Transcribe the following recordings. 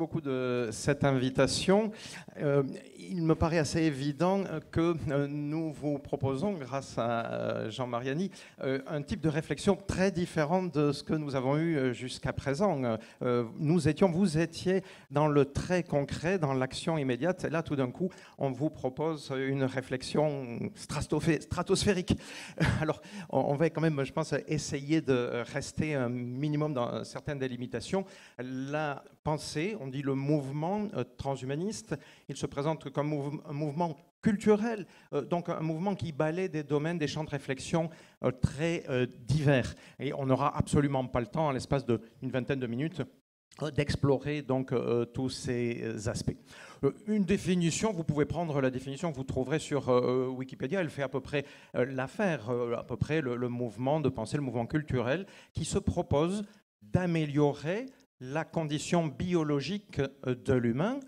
beaucoup de cette invitation. Il me paraît assez évident que nous vous proposons, grâce à Jean Mariani, un type de réflexion très différent de ce que nous avons eu jusqu'à présent. Vous étiez dans le très concret, dans l'action immédiate. Et là, tout d'un coup, on vous propose une réflexion stratosphérique. Alors, on va quand même, je pense, essayer de rester un minimum dans certaines délimitations. La pensée, on dit le mouvement transhumaniste, il se présente comme un mouvement culturel, donc un mouvement qui balaie des domaines, des champs de réflexion très divers. Et on n'aura absolument pas le temps, en l'espace d'une vingtaine de minutes, d'explorer donc tous ces aspects. Une définition, vous pouvez prendre la définition que vous trouverez sur Wikipédia, elle fait à peu près l'affaire, à peu près le mouvement de pensée, le mouvement culturel, qui se propose d'améliorer la condition biologique de l'humain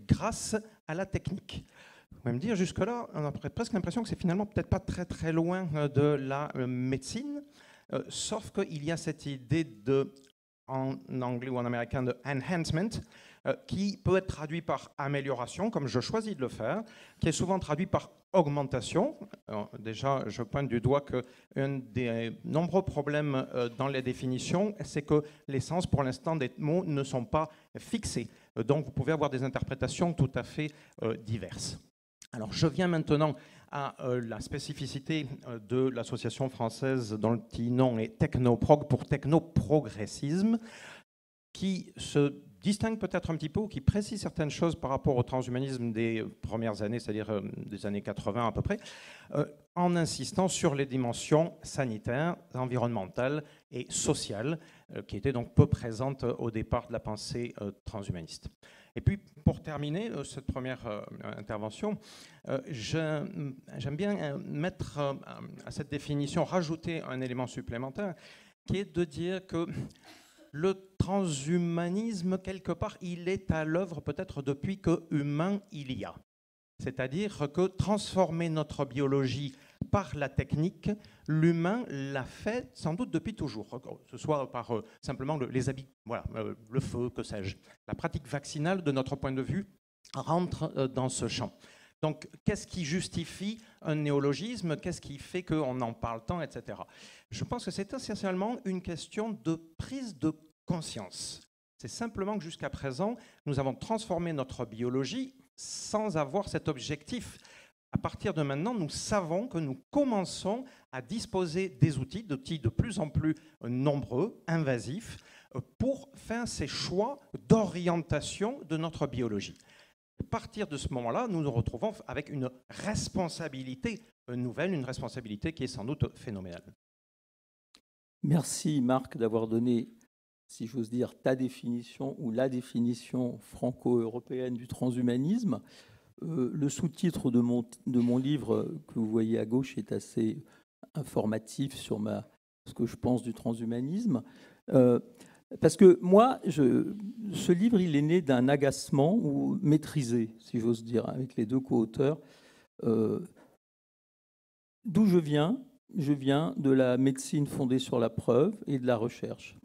grâce à la technique. Vous pouvez me dire, jusque-là, on a presque l'impression que c'est finalement peut-être pas très très loin de la médecine, sauf qu'il y a cette idée de, en anglais ou en américain, de enhancement, qui peut être traduit par amélioration, comme je choisis de le faire, qui est souvent traduit par augmentation. Alors, déjà, je pointe du doigt qu'un des nombreux problèmes dans les définitions, c'est que les sens, pour l'instant, des mots ne sont pas fixés. Donc, vous pouvez avoir des interprétations tout à fait diverses. Alors, je viens maintenant à la spécificité de l'association française dont le petit nom est Technoprog pour technoprogressisme, qui se distingue peut-être un petit peu, ou qui précise certaines choses par rapport au transhumanisme des premières années, c'est-à-dire des années 80 à peu près, en insistant sur les dimensions sanitaires, environnementales et sociales, qui étaient donc peu présentes au départ de la pensée transhumaniste. Et puis, pour terminer cette première intervention, j'aime bien mettre à cette définition, rajouter un élément supplémentaire, qui est de dire que le transhumanisme, quelque part, il est à l'œuvre peut-être depuis que humain il y a. C'est-à-dire que transformer notre biologie par la technique, l'humain l'a fait sans doute depuis toujours, que ce soit par simplement les habits, voilà, le feu, que sais-je. La pratique vaccinale, de notre point de vue, rentre dans ce champ. Donc, qu'est-ce qui justifie un néologisme? Qu'est-ce qui fait qu'on en parle tant, etc. Je pense que c'est essentiellement une question de prise de conscience. C'est simplement que jusqu'à présent, nous avons transformé notre biologie sans avoir cet objectif. À partir de maintenant, nous savons que nous commençons à disposer d'outils de plus en plus nombreux, invasifs, pour faire ces choix d'orientation de notre biologie. À partir de ce moment-là, nous nous retrouvons avec une responsabilité nouvelle, une responsabilité qui est sans doute phénoménale. Merci Marc d'avoir donné, si j'ose dire, ta définition ou la définition franco-européenne du transhumanisme. Le sous-titre de mon livre que vous voyez à gauche est assez informatif sur ce que je pense du transhumanisme. Parce que moi, ce livre, il est né d'un agacement ou maîtrisé, si j'ose dire, avec les deux co-auteurs. D'où je viens de la médecine fondée sur la preuve et de la recherche.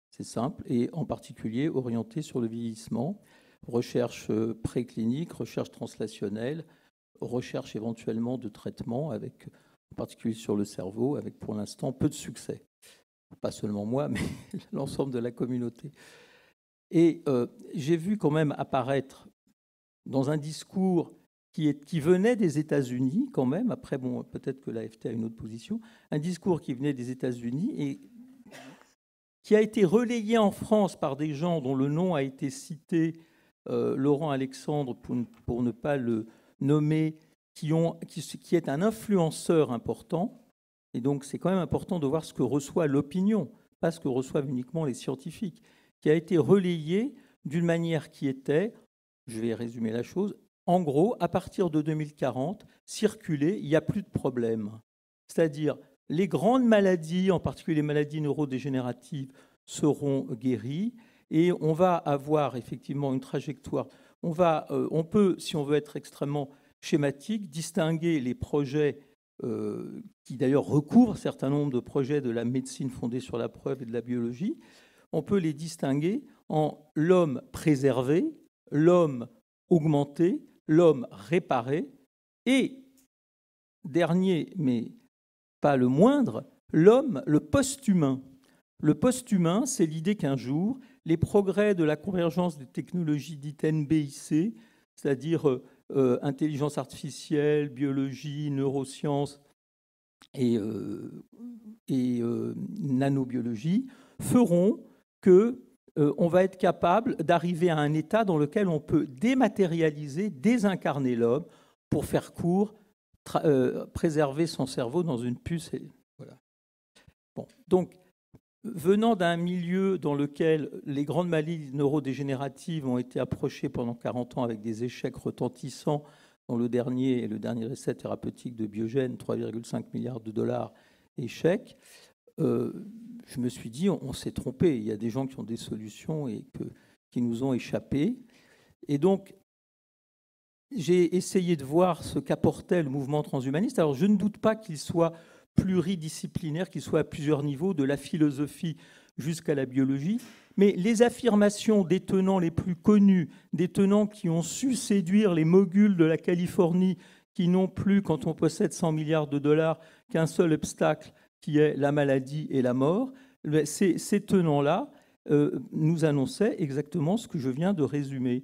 C'est simple, et en particulier orientée sur le vieillissement, recherche préclinique, recherche translationnelle, recherche éventuellement de traitement, avec, en particulier sur le cerveau, avec pour l'instant peu de succès. Pas seulement moi, mais l'ensemble de la communauté. Et j'ai vu quand même apparaître dans un discours qui venait des États-Unis quand même, après bon, peut-être que l'AFT a une autre position, un discours qui venait des États-Unis et qui a été relayé en France par des gens dont le nom a été cité, Laurent Alexandre, pour ne pas le nommer, qui est un influenceur important. Et donc, c'est quand même important de voir ce que reçoit l'opinion, pas ce que reçoivent uniquement les scientifiques, qui a été relayé d'une manière qui était, je vais résumer la chose, en gros, à partir de 2040, circuler, il n'y a plus de problème. C'est-à-dire, les grandes maladies, en particulier les maladies neurodégénératives, seront guéries et on va avoir effectivement une trajectoire. On peut, si on veut être extrêmement schématique, distinguer les projets qui d'ailleurs recouvrent un certain nombre de projets de la médecine fondée sur la preuve et de la biologie. On peut les distinguer en l'homme préservé, l'homme augmenté, l'homme réparé, et, dernier mais pas le moindre, l'homme, le post-humain. Le post-humain, c'est l'idée qu'un jour, les progrès de la convergence des technologies dites NBIC, c'est-à-dire intelligence artificielle, biologie, neurosciences et nanobiologie, feront que on va être capable d'arriver à un état dans lequel on peut dématérialiser, désincarner l'homme, pour faire court, préserver son cerveau dans une puce. Voilà. Bon, donc, venant d'un milieu dans lequel les grandes maladies neurodégénératives ont été approchées pendant 40 ans avec des échecs retentissants, dont le dernier essai thérapeutique de Biogène, 3,5 milliards de dollars, échec, je me suis dit, on s'est trompé. Il y a des gens qui ont des solutions et qui nous ont échappé. Et donc, j'ai essayé de voir ce qu'apportait le mouvement transhumaniste. Alors, je ne doute pas qu'il soit pluridisciplinaire, qu'il soit à plusieurs niveaux, de la philosophie jusqu'à la biologie. Mais les affirmations des tenants les plus connus, des tenants qui ont su séduire les moguls de la Californie, qui n'ont plus, quand on possède 100 milliards de dollars, qu'un seul obstacle, qui est la maladie et la mort, ces tenants-là nous annonçaient exactement ce que je viens de résumer.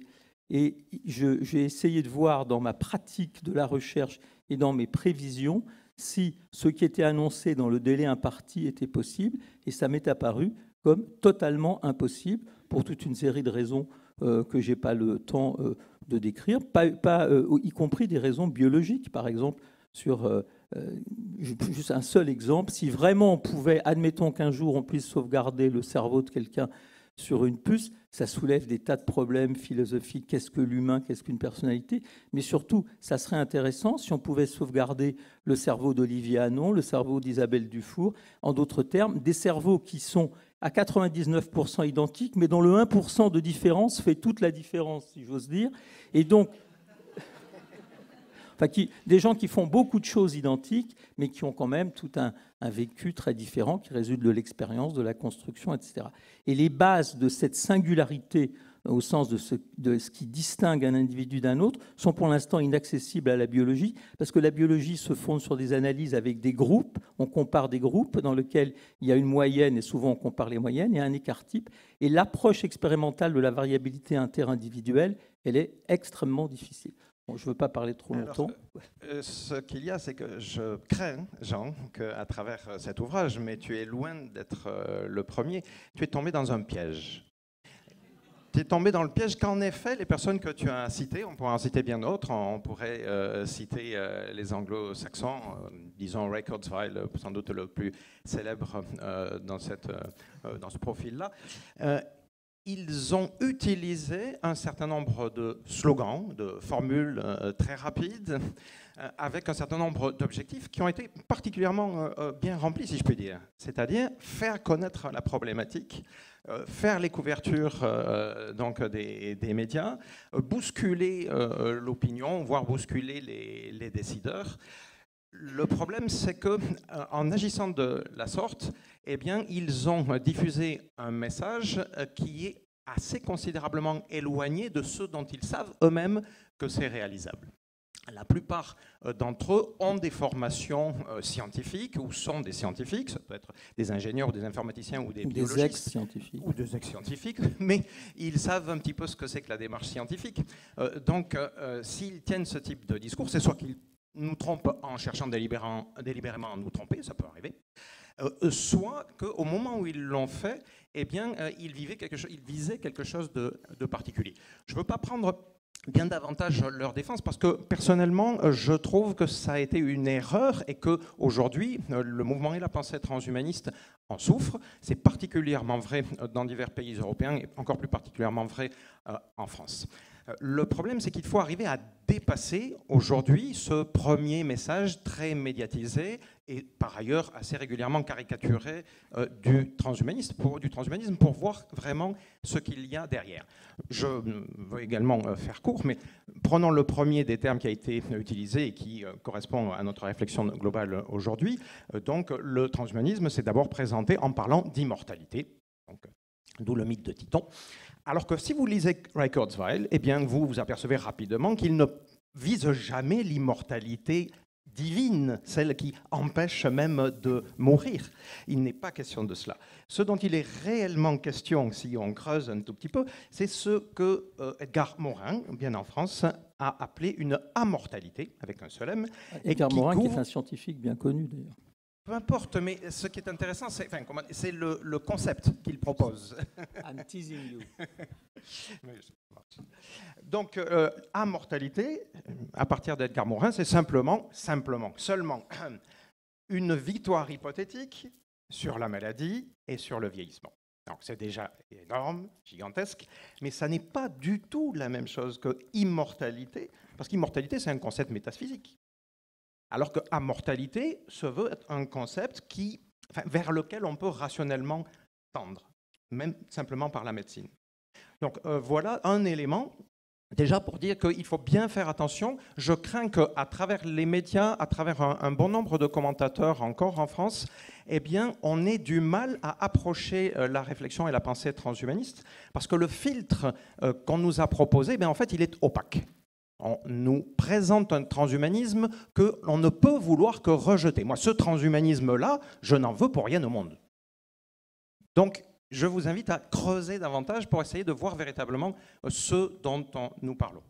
Et j'ai essayé de voir dans ma pratique de la recherche et dans mes prévisions si ce qui était annoncé dans le délai imparti était possible, et ça m'est apparu comme totalement impossible pour toute une série de raisons que je n'ai pas le temps de décrire, y compris des raisons biologiques, par exemple, sur juste un seul exemple, si vraiment on pouvait, admettons qu'un jour on puisse sauvegarder le cerveau de quelqu'un sur une puce, ça soulève des tas de problèmes philosophiques. Qu'est-ce que l'humain? Qu'est-ce qu'une personnalité? Mais surtout, ça serait intéressant si on pouvait sauvegarder le cerveau d'Olivier Hanon, le cerveau d'Isabelle Dufour, en d'autres termes, des cerveaux qui sont à 99% identiques, mais dont le 1% de différence fait toute la différence, si j'ose dire. Et donc, des gens qui font beaucoup de choses identiques, mais qui ont quand même tout un vécu très différent qui résulte de l'expérience, de la construction, etc. Et les bases de cette singularité, au sens de ce qui distingue un individu d'un autre, sont pour l'instant inaccessibles à la biologie, parce que la biologie se fonde sur des analyses avec des groupes, on compare des groupes dans lesquels il y a une moyenne, et souvent on compare les moyennes, et un écart type. Et l'approche expérimentale de la variabilité interindividuelle, elle est extrêmement difficile. Bon, je ne veux pas parler trop longtemps. Alors, ce qu'il y a, c'est que je crains, Jean, qu'à travers cet ouvrage, mais tu es loin d'être le premier, tu es tombé dans un piège. Tu es tombé dans le piège qu'en effet, les personnes que tu as citées, on pourrait en citer bien d'autres, on pourrait citer les anglo-saxons, disons Ray Kurzweil, sans doute le plus célèbre dans ce profil-là. Ils ont utilisé un certain nombre de slogans, de formules très rapides, avec un certain nombre d'objectifs qui ont été particulièrement bien remplis, si je puis dire. C'est-à-dire faire connaître la problématique, faire les couvertures donc des médias, bousculer l'opinion, voire bousculer les décideurs. Le problème, c'est qu'en agissant de la sorte, eh bien, ils ont diffusé un message qui est assez considérablement éloigné de ceux dont ils savent eux-mêmes que c'est réalisable. La plupart d'entre eux ont des formations scientifiques ou sont des scientifiques, ça peut être des ingénieurs ou des informaticiens ou des biologistes. Des ex-scientifiques. Ou des ex-scientifiques, mais ils savent un petit peu ce que c'est que la démarche scientifique. Donc, s'ils tiennent ce type de discours, c'est soit qu'ils nous trompent en cherchant délibérément à nous tromper, ça peut arriver, soit qu'au moment où ils l'ont fait, eh bien, ils visaient quelque chose de particulier. Je ne veux pas prendre bien davantage leur défense parce que personnellement, je trouve que ça a été une erreur et qu'aujourd'hui, le mouvement et la pensée transhumaniste en souffrent. C'est particulièrement vrai dans divers pays européens et encore plus particulièrement vrai en France. Le problème, c'est qu'il faut arriver à dépasser aujourd'hui ce premier message très médiatisé et par ailleurs assez régulièrement caricaturé du transhumanisme pour voir vraiment ce qu'il y a derrière. Je veux également faire court, mais prenons le premier des termes qui a été utilisé et qui correspond à notre réflexion globale aujourd'hui. Donc le transhumanisme, c'est d'abord présenté en parlant d'immortalité. Donc, d'où le mythe de Titon. Alors que si vous lisez Ray Kurzweil, eh bien vous vous apercevez rapidement qu'il ne vise jamais l'immortalité divine, celle qui empêche même de mourir. Il n'est pas question de cela. Ce dont il est réellement question, si on creuse un tout petit peu, c'est ce que Edgar Morin, bien en France, a appelé une amortalité, avec un seul M. Edgar Morin, qui est un scientifique bien connu d'ailleurs. Peu importe, mais ce qui est intéressant, c'est le concept qu'il propose. I'm teasing you. Donc, amortalité, à partir d'Edgar Morin, c'est seulement une victoire hypothétique sur la maladie et sur le vieillissement. Donc, c'est déjà énorme, gigantesque, mais ça n'est pas du tout la même chose que immortalité, parce qu'immortalité, c'est un concept métaphysique. Alors que amortalité se veut être un concept vers lequel on peut rationnellement tendre, même simplement par la médecine. Donc voilà un élément, déjà pour dire qu'il faut bien faire attention. Je crains qu'à travers les médias, à travers un bon nombre de commentateurs encore en France, eh bien, on ait du mal à approcher la réflexion et la pensée transhumaniste, parce que le filtre qu'on nous a proposé, en fait, il est opaque. On nous présente un transhumanisme que l'on ne peut vouloir que rejeter. Moi, ce transhumanisme-là, je n'en veux pour rien au monde. Donc, je vous invite à creuser davantage pour essayer de voir véritablement ce dont nous parlons.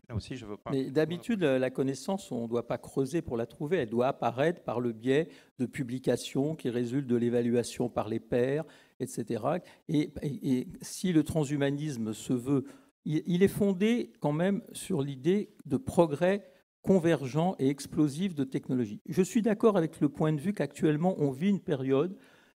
Là aussi, je veux pas. Mais d'habitude, la connaissance, on ne doit pas creuser pour la trouver. Elle doit apparaître par le biais de publications qui résultent de l'évaluation par les pairs, etc. Et si le transhumanisme se veut... Il est fondé quand même sur l'idée de progrès convergent et explosif de technologie. Je suis d'accord avec le point de vue qu'actuellement, on vit une période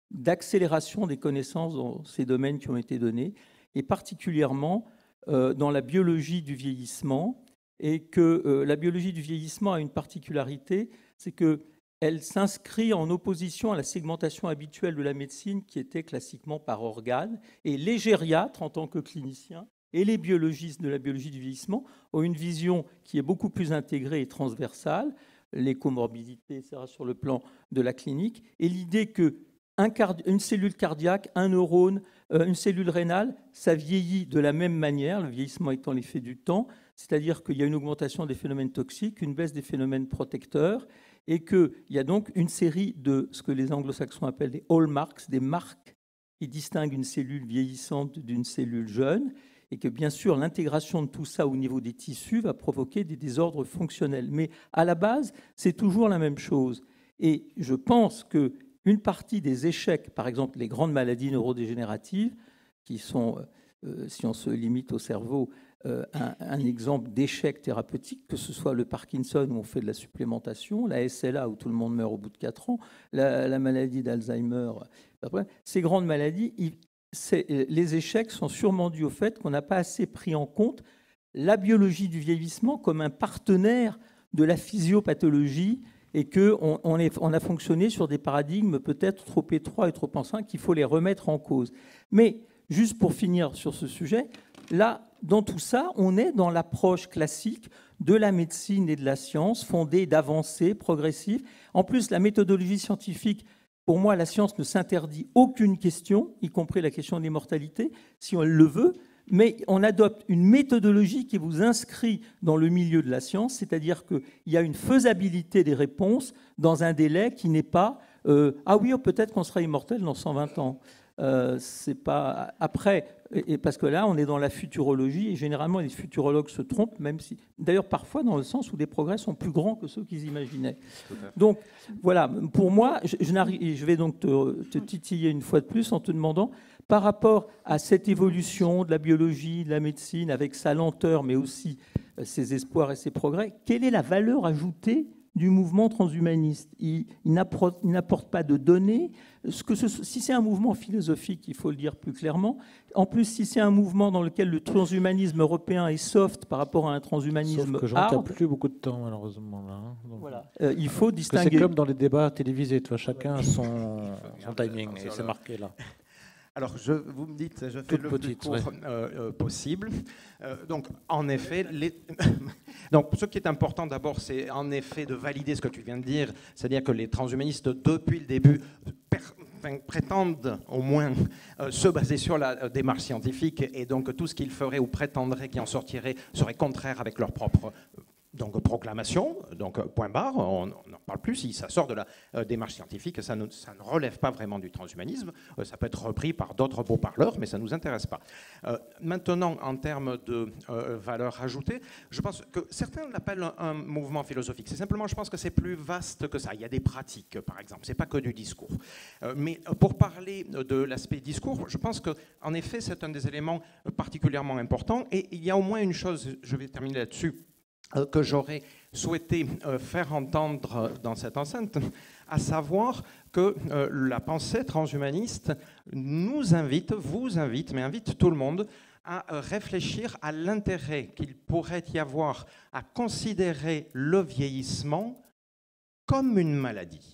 d'accélération des connaissances dans ces domaines qui ont été donnés, et particulièrement dans la biologie du vieillissement, et que la biologie du vieillissement a une particularité, c'est qu'elle s'inscrit en opposition à la segmentation habituelle de la médecine qui était classiquement par organe, et les gériatres, en tant que cliniciens, et les biologistes de la biologie du vieillissement ont une vision qui est beaucoup plus intégrée et transversale, les comorbidités, etc., sur le plan de la clinique, et l'idée qu'une cellule cardiaque, un neurone, une cellule rénale, ça vieillit de la même manière, le vieillissement étant l'effet du temps, c'est-à-dire qu'il y a une augmentation des phénomènes toxiques, une baisse des phénomènes protecteurs, et qu'il y a donc une série de ce que les anglo-saxons appellent des hallmarks, des marques qui distinguent une cellule vieillissante d'une cellule jeune, et que bien sûr l'intégration de tout ça au niveau des tissus va provoquer des désordres fonctionnels. Mais à la base, c'est toujours la même chose. Et je pense qu'une partie des échecs, par exemple les grandes maladies neurodégénératives, qui sont, si on se limite au cerveau, un exemple d'échec thérapeutique, que ce soit le Parkinson où on fait de la supplémentation, la SLA où tout le monde meurt au bout de 4 ans, la maladie d'Alzheimer, ces grandes maladies, les échecs sont sûrement dus au fait qu'on n'a pas assez pris en compte la biologie du vieillissement comme un partenaire de la physiopathologie et qu'on a fonctionné sur des paradigmes peut-être trop étroits et trop anciens qu'il faut les remettre en cause. Mais juste pour finir sur ce sujet, là, dans tout ça, on est dans l'approche classique de la médecine et de la science fondée d'avancées progressives. En plus, la méthodologie scientifique, pour moi, la science ne s'interdit aucune question, y compris la question de l'immortalité, si on le veut, mais on adopte une méthodologie qui vous inscrit dans le milieu de la science, c'est-à-dire qu'il y a une faisabilité des réponses dans un délai qui n'est pas « Ah oui, peut-être qu'on sera immortel dans 120 ans ». C'est pas après, parce que là on est dans la futurologie et généralement les futurologues se trompent, même si d'ailleurs parfois dans le sens où des progrès sont plus grands que ceux qu'ils imaginaient. Donc voilà, pour moi, je vais donc te titiller une fois de plus en te demandant, par rapport à cette évolution de la biologie, de la médecine, avec sa lenteur mais aussi ses espoirs et ses progrès, quelle est la valeur ajoutée du mouvement transhumaniste? Il n'apporte pas de données. Si c'est un mouvement philosophique, il faut le dire plus clairement. En plus, si c'est un mouvement dans lequel le transhumanisme européen est soft par rapport à un transhumanisme sauf que Jean n'a plus beaucoup de temps, malheureusement. Là, hein. Donc, voilà. Il faut distinguer. C'est comme dans les débats télévisés. Toi, chacun a son timing, et c'est marqué là. Alors, vous me dites, je fais le plus court possible. Donc, en effet, donc, ce qui est important d'abord, c'est en effet de valider ce que tu viens de dire, c'est-à-dire que les transhumanistes, depuis le début, prétendent au moins se baser sur la démarche scientifique et donc tout ce qu'ils feraient ou prétendraient qui en sortirait serait contraire avec leur propre proclamation, donc point barre, on n'en parle plus. Si ça sort de la démarche scientifique, ça ne relève pas vraiment du transhumanisme. Ça peut être repris par d'autres beaux parleurs, mais ça ne nous intéresse pas. Maintenant, en termes de valeur ajoutée, je pense que certains l'appellent un mouvement philosophique. C'est simplement, je pense que c'est plus vaste que ça. Il y a des pratiques, par exemple. C'est pas que du discours. Mais pour parler de l'aspect discours, je pense qu'en effet, c'est un des éléments particulièrement importants. Et il y a au moins une chose, je vais terminer là-dessus, que j'aurais souhaité faire entendre dans cette enceinte, à savoir que la pensée transhumaniste nous invite, vous invite, mais invite tout le monde à réfléchir à l'intérêt qu'il pourrait y avoir à considérer le vieillissement comme une maladie.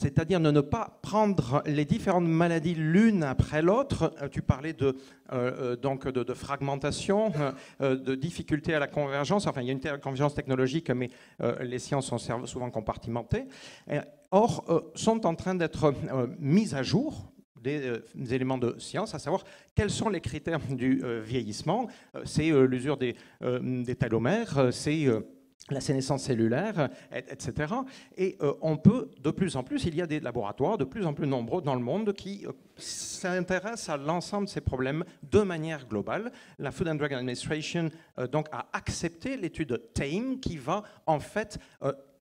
C'est-à-dire de ne pas prendre les différentes maladies l'une après l'autre. Tu parlais de fragmentation, de difficulté à la convergence. Enfin, il y a une convergence technologique, mais les sciences sont souvent compartimentées. Or, sont en train d'être mises à jour des éléments de science, à savoir quels sont les critères du vieillissement. C'est l'usure des télomères, c'est la sénescence cellulaire, etc. Et on peut, de plus en plus, il y a des laboratoires de plus en plus nombreux dans le monde qui s'intéressent à l'ensemble de ces problèmes de manière globale. La Food and Drug Administration donc, a accepté l'étude TAME qui va en fait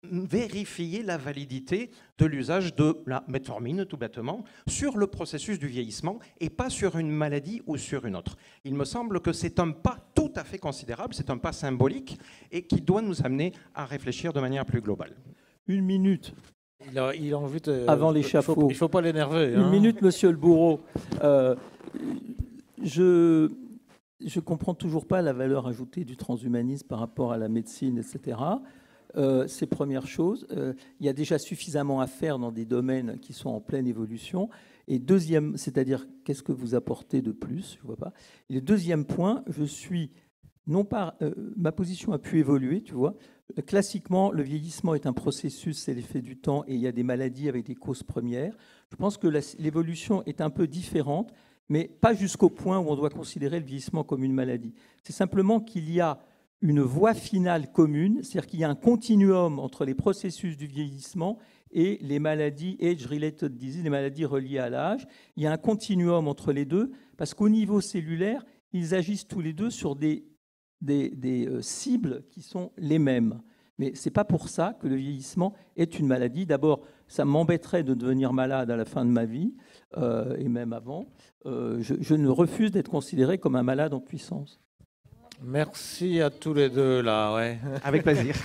vérifier la validité de l'usage de la metformine, tout bêtement, sur le processus du vieillissement et pas sur une maladie ou sur une autre. Il me semble que c'est un pas tout à fait considérable, c'est un pas symbolique et qui doit nous amener à réfléchir de manière plus globale. Une minute. Il a envie de... Avant l'échafaud. Il ne faut pas l'énerver. Une minute, monsieur le bourreau. Je comprends toujours pas la valeur ajoutée du transhumanisme par rapport à la médecine, etc. C'est première chose. Il y a déjà suffisamment à faire dans des domaines qui sont en pleine évolution. Et deuxième, c'est-à-dire qu'est-ce que vous apportez de plus? Je vois pas. Et le deuxième point, je suis non pas ma position a pu évoluer, tu vois. Classiquement, le vieillissement est un processus, c'est l'effet du temps, et il y a des maladies avec des causes premières. Je pense que l'évolution est un peu différente, mais pas jusqu'au point où on doit considérer le vieillissement comme une maladie. C'est simplement qu'il y a une voie finale commune, c'est-à-dire qu'il y a un continuum entre les processus du vieillissement et les maladies age-related disease, les maladies reliées à l'âge. Il y a un continuum entre les deux, parce qu'au niveau cellulaire, ils agissent tous les deux sur des cibles qui sont les mêmes. Mais ce n'est pas pour ça que le vieillissement est une maladie. D'abord, ça m'embêterait de devenir malade à la fin de ma vie, et même avant. Je ne refuse d'être considéré comme un malade en puissance. Merci à tous les deux, là. Ouais. Avec plaisir.